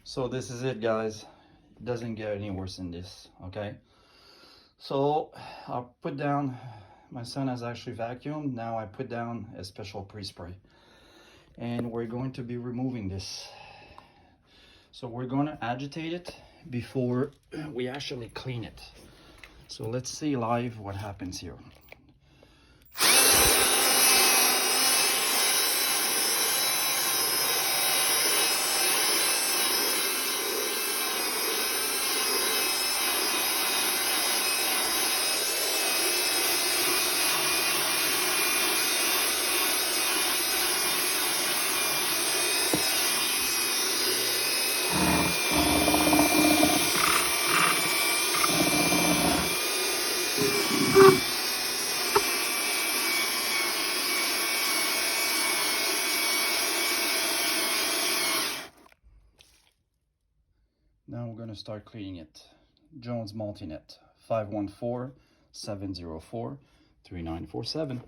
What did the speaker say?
So this is it, guys. It doesn't get any worse than this, okay? So I'll put down, my son has actually vacuumed. Now I put down a special pre-spray. And we're going to be removing this. So we're going to agitate it before we actually clean it. So let's see live what happens here. Now we're going to start cleaning it. Jones Multinet, 514-704-3947.